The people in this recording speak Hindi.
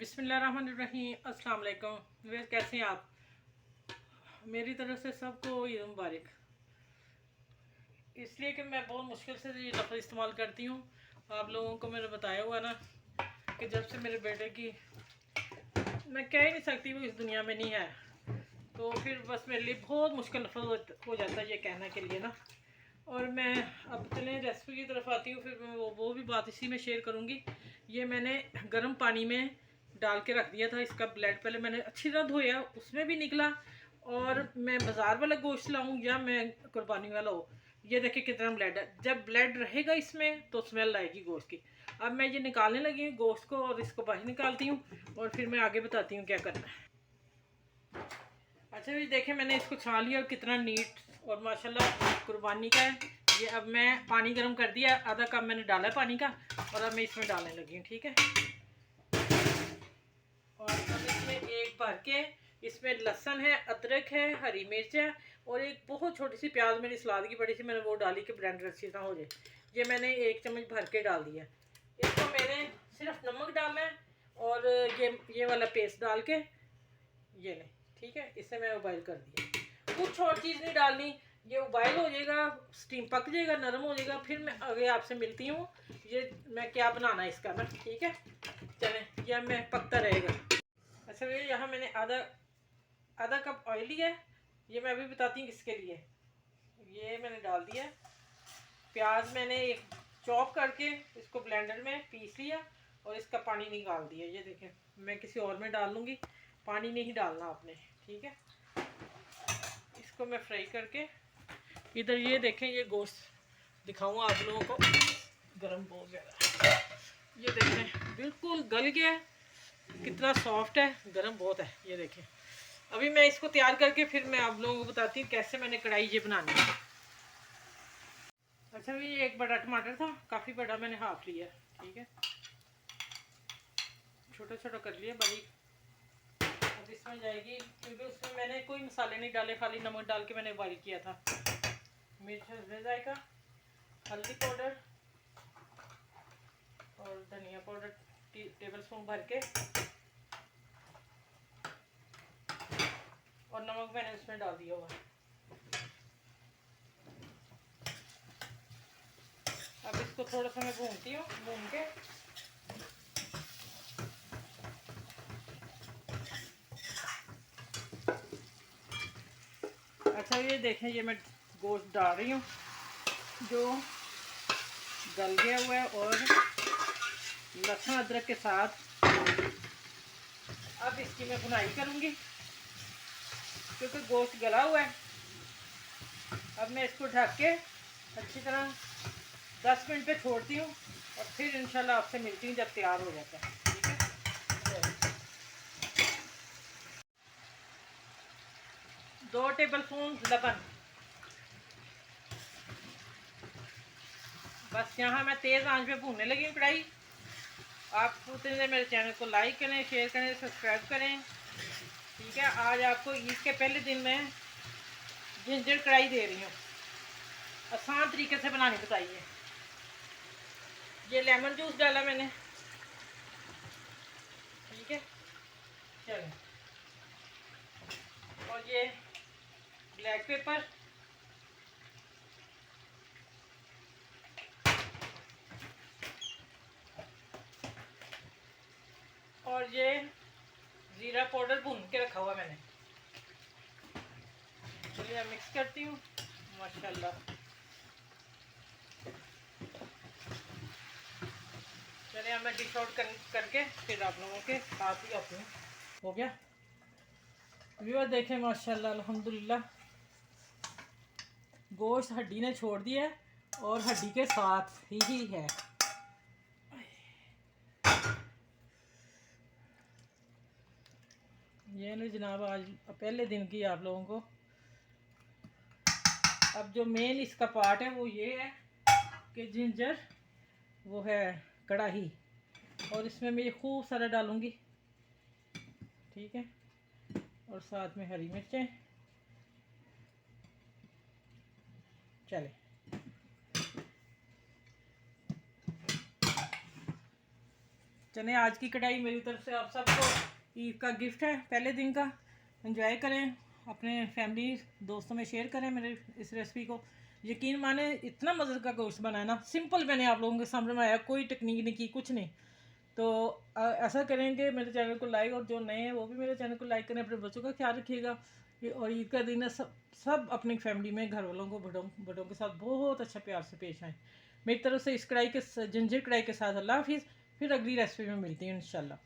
बिस्मिल्लाहिर्रहमानिर्रहीम। अस्सलाम वालेकुम। वे कैसे हैं आप? मेरी तरफ से सबको ईद मुबारक। इसलिए कि मैं बहुत मुश्किल से ये लफ्ज़ इस्तेमाल करती हूँ। आप लोगों को मैंने बताया हुआ ना कि जब से मेरे बेटे की मैं कह ही नहीं सकती वो इस दुनिया में नहीं है, तो फिर बस मेरे लिए बहुत मुश्किल लफ्ज़ हो जाता है ये कहने के लिए ना। और मैं अब चलें रेसिपी की तरफ आती हूँ। फिर मैं वो भी बात इसी में शेयर करूँगी। ये मैंने गर्म पानी में डाल के रख दिया था। इसका ब्लड पहले मैंने अच्छी तरह धोया, उसमें भी निकला। और मैं बाज़ार वाला गोश्त लाऊं या मैं कुर्बानी वाला हो, ये देखिए कितना ब्लड है। जब ब्लड रहेगा इसमें तो स्मेल आएगी गोश्त की। अब मैं ये निकालने लगी हूँ गोश्त को और इसको बाहर निकालती हूँ और फिर मैं आगे बताती हूँ क्या करना है। अच्छा, ये देखें मैंने इसको छान लिया और कितना नीट और माशाल्लाह कुर्बानी का है ये। अब मैं पानी गर्म कर दिया, आधा कप मैंने डाला है पानी का और अब मैं इसमें डालने लगी हूँ। ठीक है, और अब इसमें एक भर के इसमें लहसुन है, अदरक है, हरी मिर्च है और एक बहुत छोटी सी प्याज मेरी सलाद की पड़ी थी, मैंने वो डाली कि ब्लेंडर अच्छी तरह हो जाए। ये मैंने 1 चम्मच भर के डाल दिया। इसको मैंने सिर्फ नमक डालना है और ये वाला पेस्ट डाल के ये नहीं। ठीक है, इसे मैं उबाइल कर दिया। कुछ और चीज़ नहीं डालनी, ये उबाइल हो जाएगा, स्टीम पक जाएगा, नरम हो जाएगा। फिर मैं आगे आपसे मिलती हूँ ये मैं क्या बनाना है इसका ना। ठीक है, चलें, यह मैं पकता रहेगा। अच्छा, ये यहाँ मैंने आधा आधा कप ऑयल लिया है। ये मैं अभी बताती हूँ किसके लिए। ये मैंने डाल दिया। प्याज मैंने एक चॉप करके इसको ब्लेंडर में पीस लिया और इसका पानी निकाल दिया। ये देखें, मैं किसी और में डाल लूँगी, पानी नहीं डालना आपने। ठीक है, इसको मैं फ्राई करके इधर ये देखें, ये गोश्त दिखाऊंगा आप लोगों को, गरम बहुत ज़्यादा। ये देखें बिल्कुल गल गया, कितना सॉफ्ट है, गरम बहुत है। ये देखें, अभी मैं इसको तैयार करके फिर मैं आप लोगों को बताती हूँ कैसे मैंने कढ़ाई ये बनानी है। अच्छा, ये एक बड़ा टमाटर था, काफ़ी बड़ा, मैंने हाफ लिया। ठीक है, छोटा छोटा कर लिया बारीक। अब इसमें जाएगी, क्योंकि उसमें मैंने कोई मसाले नहीं डाले, खाली नमक डाल के मैंने बॉईल किया था। मिर्च हल्दी जाएगा, हल्दी पाउडर और धनिया पाउडर टेबल स्पून भर के, और नमक मैंने उसमें डाल दिया हुआ। अब इसको थोड़ा सा मैं भूनती हूँ, भून के अच्छा, ये देखें, ये मैं गोश्त डाल रही हूँ जो गल गया हुआ है और लहसुन अदरक के साथ। अब इसकी मैं भुनाई करूँगी क्योंकि गोश्त गला हुआ है। अब मैं इसको ढक के अच्छी तरह 10 मिनट पे छोड़ती हूँ और फिर इंशाल्लाह आपसे मिलती हूँ जब तैयार हो जाता है। ठीक है, 2 टेबल स्पून लबन। बस यहाँ मैं तेज़ आंच पे भूनने लगी हूँ कढ़ाई। आप उतने देर मेरे चैनल को लाइक करें, शेयर करें, सब्सक्राइब करें। ठीक है, आज आपको ईद के पहले दिन में जिंजर कढ़ाई दे रही हूँ, आसान तरीके से बनानी बताइए। ये लेमन जूस डाला मैंने। ठीक है, चलो, और ये ब्लैक पेपर, और ये ज़ीरा पाउडर भून के रखा हुआ मैंने। चलिए मिक्स करती हूँ। माशाल्लाह, चलिए मैं डिश आउट करके फिर आप लोगों के साथ ही आती हूँ। हो गया व्यूअर, देखें माशाल्लाह अल्हम्दुलिल्लाह, गोश्त हड्डी ने छोड़ दिया है और हड्डी के साथ ही है। ये नहीं जनाब, आज पहले दिन की आप लोगों को। अब जो मेन इसका पार्ट है वो ये है कि जिंजर वो है कढ़ाई, और इसमें मैं ये खूब सारा डालूंगी। ठीक है, और साथ में हरी मिर्चें। चले, चने आज की कढ़ाई मेरी तरफ से आप सबको ईद का गिफ्ट है, पहले दिन का। एंजॉय करें, अपने फैमिली दोस्तों में शेयर करें मेरे इस रेसिपी को। यकीन माने इतना मज़े का गोश्त बनाया ना, सिंपल मैंने आप लोगों के सामने बनाया, कोई टेक्निक नहीं की, कुछ नहीं। तो ऐसा करेंगे, मेरे चैनल को लाइक, और जो नए हैं वो भी मेरे चैनल को लाइक करें, अपने बच्चों का ख्याल रखिएगा। और ईद का दिन है, सब सब अपनी फैमिली में घर वालों को, बड़ों के साथ बहुत अच्छा प्यार से पेश आए। मेरी तरफ से इस कढ़ाई के, जंजीर कढ़ाई के साथ अल्लाह हाफिज़। फिर अगली रेसिपी में मिलती हूँ इंशाल्लाह।